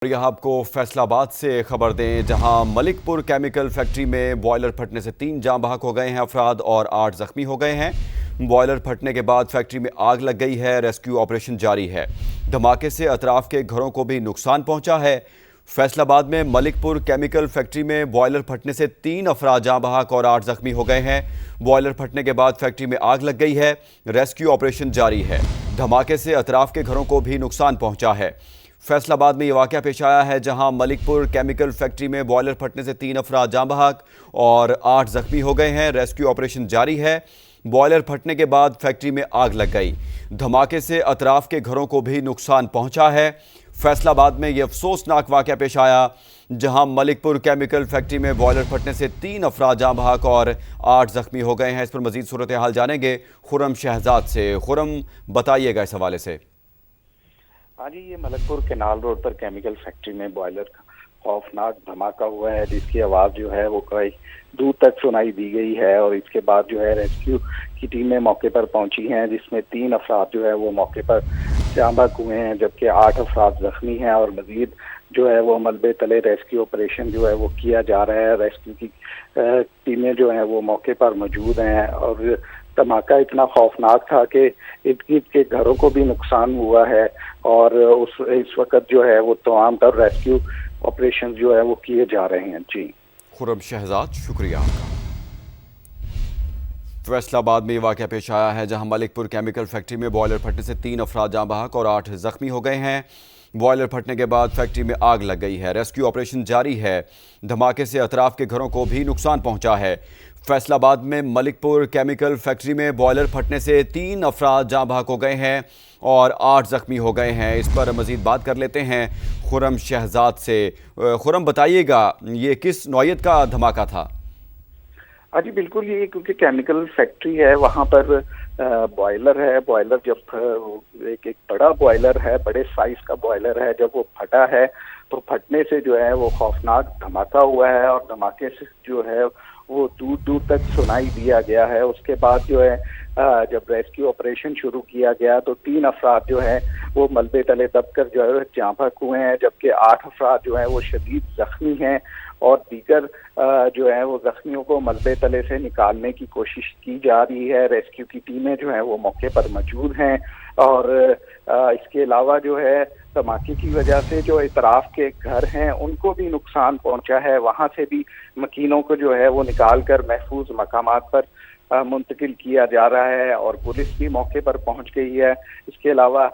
اور یہاں آپ کو فیصل آباد سے خبر دیں، جہاں ملک پور کیمیکل فیکٹری میں بوائلر پھٹنے سے 3 جاں بحق ہو گئے ہیں افراد اور 8 زخمی ہو گئے ہیں۔ بوائلر پھٹنے کے بعد فیکٹری میں آگ لگ گئی ہے، ریسکیو آپریشن جاری ہے۔ دھماکے سے اطراف کے گھروں کو بھی نقصان پہنچا ہے۔ فیصل آباد میں ملک پور کیمیکل فیکٹری میں بوائلر پھٹنے سے 3 افراد جاں بحق اور 8 زخمی ہو گئے ہیں۔ بوائلر پھٹنے کے بعد فیکٹری میں آگ لگ گئی ہے، ریسکیو آپریشن جاری ہے۔ دھماکے سے اطراف کے گھروں کو بھی نقصان پہنچا ہے۔ فیصل آباد میں یہ واقعہ پیش آیا ہے، جہاں ملک پور کیمیکل فیکٹری میں بوائلر پھٹنے سے 3 افراد جاں بحق اور 8 زخمی ہو گئے ہیں۔ ریسکیو آپریشن جاری ہے۔ بوائلر پھٹنے کے بعد فیکٹری میں آگ لگ گئی۔ دھماکے سے اطراف کے گھروں کو بھی نقصان پہنچا ہے۔ فیصل آباد میں یہ افسوسناک واقعہ پیش آیا، جہاں ملک پور کیمیکل فیکٹری میں بوائلر پھٹنے سے 3 افراد جاں بحق اور 8 زخمی ہو گئے ہیں۔ اس پر مزید صورتحال جانیں گے خرم شہزاد سے۔ خرم، بتائیے گا اس حوالے سے۔ ہاں جی، یہ ملک پور کینال روڈ پر کیمیکل فیکٹری میں بوائلر کا خوفناک دھماکہ ہوا ہے، جس کی آواز جو ہے وہ کئی دور تک سنائی دی گئی ہے، اور اس کے بعد جو ہے ریسکیو کی ٹیمیں موقع پر پہنچی ہیں، جس میں 3 افراد جو ہے وہ موقع پر جاں بحق ہوئے ہیں، جبکہ 8 افراد زخمی ہیں، اور مزید جو ہے وہ ملبے تلے ریسکیو آپریشن جو ہے وہ کیا جا رہا ہے۔ ریسکیو کی ٹیمیں جو ہیں وہ موقع پر موجود ہیں، اور دھماکہ اتنا خوفناک تھا کہ ارد گرد کے گھروں کو بھی نقصان ہوا ہے، اور اس وقت جو ہے وہ تمام تر ریسکیو آپریشن جو ہے وہ کیے جا رہے ہیں۔ جی خرم شہزاد، شکریہ آپ کا۔ فیصل آباد میں یہ واقعہ پیش آیا ہے، جہاں ملک پور کیمیکل فیکٹری میں بوائلر پھٹنے سے 3 افراد جاں بحق اور 8 زخمی ہو گئے ہیں۔ بوائلر پھٹنے کے بعد فیکٹری میں آگ لگ گئی ہے، ریسکیو آپریشن جاری ہے۔ دھماکے سے اطراف کے گھروں کو بھی نقصان پہنچا ہے۔ فیصل آباد میں ملک پور کیمیکل فیکٹری میں بوائلر پھٹنے سے 3 افراد جاں بحق ہو گئے ہیں اور 8 زخمی ہو گئے ہیں۔ اس پر مزید بات کر لیتے ہیں خرم شہزاد سے۔ خرم، بتائیے گا یہ کس نوعیت کا دھماکہ تھا؟ ہاں جی بالکل، یہ کیونکہ کیمیکل فیکٹری ہے، وہاں پر بوائلر ہے۔ بوائلر جب ایک بڑا بوائلر ہے، بڑے سائز کا بوائلر ہے، جب وہ پھٹا ہے تو پھٹنے سے جو ہے وہ خوفناک دھماکہ ہوا ہے، اور دھماکے سے جو ہے وہ دور دور تک سنائی دیا گیا ہے۔ اس کے بعد جو ہے جب ریسکیو آپریشن شروع کیا گیا تو 3 افراد جو ہیں وہ ملبے تلے دب کر جو ہے جاں بحق ہوئے ہیں، جبکہ 8 افراد جو ہیں وہ شدید زخمی ہیں، اور دیگر جو ہے وہ زخمیوں کو ملبے تلے سے نکالنے کی کوشش کی جا رہی ہے۔ ریسکیو کی ٹیمیں جو ہیں وہ موقع پر موجود ہیں، اور اس کے علاوہ جو ہے دھماکے کی وجہ سے جو اطراف کے گھر ہیں ان کو بھی نقصان پہنچا ہے۔ وہاں سے بھی مکینوں کو جو ہے وہ نکال کر محفوظ مقامات پر منتقل کیا جا رہا ہے، اور پولیس بھی موقع پر پہنچ گئی ہے۔ اس کے علاوہ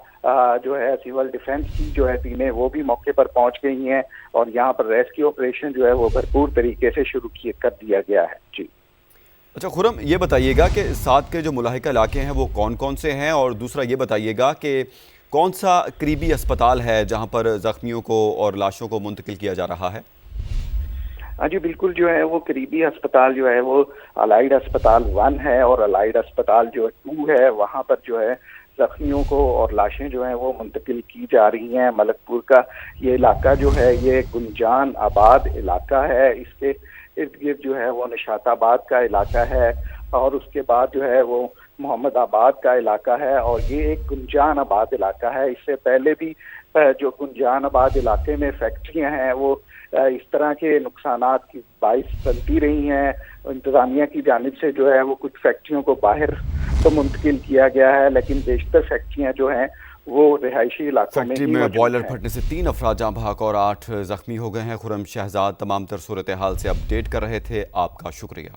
جو ہے سول ڈیفنس کی جو ہے ٹیمیں وہ بھی موقع پر پہنچ گئی ہیں، اور یہاں پر ریسکیو آپریشن جو ہے وہ بھرپور طریقے سے شروع کر دیا گیا ہے۔ جی اچھا خرم، یہ بتائیے گا کہ ساتھ کے جو ملاحقہ علاقے ہیں وہ کون کون سے ہیں، اور دوسرا یہ بتائیے گا کہ کون سا قریبی اسپتال ہے جہاں پر زخمیوں کو اور لاشوں کو منتقل کیا جا رہا ہے؟ ہاں جی بالکل، جو ہے وہ قریبی اسپتال جو ہے وہ الائیڈ اسپتال 1 ہے، اور الائیڈ اسپتال جو 2 ہے، وہاں پر جو ہے زخمیوں کو اور لاشیں جو ہیں وہ منتقل کی جا رہی ہیں۔ ملک پور کا یہ علاقہ جو ہے یہ گنجان آباد علاقہ ہے، اس کے ارد گرد جو ہے وہ نشاط آباد کا علاقہ ہے، اور اس کے بعد جو ہے وہ محمد آباد کا علاقہ ہے، اور یہ ایک گنجان آباد علاقہ ہے۔ اس سے پہلے بھی جو گنجان آباد علاقے میں فیکٹریاں ہیں وہ اس طرح کے نقصانات کی باعث بنتی رہی ہیں۔ انتظامیہ کی جانب سے جو ہے وہ کچھ فیکٹریوں کو باہر تو منتقل کیا گیا ہے، لیکن بیشتر فیکٹریاں جو ہیں وہ رہائشی علاقوں میں فیکٹری ہی میں موجود بوائلر ہیں۔ پھٹنے سے 3 افراد جاں بحق اور 8 زخمی ہو گئے ہیں۔ خرم شہزاد تمام تر صورتحال سے اپڈیٹ کر رہے تھے، آپ کا شکریہ۔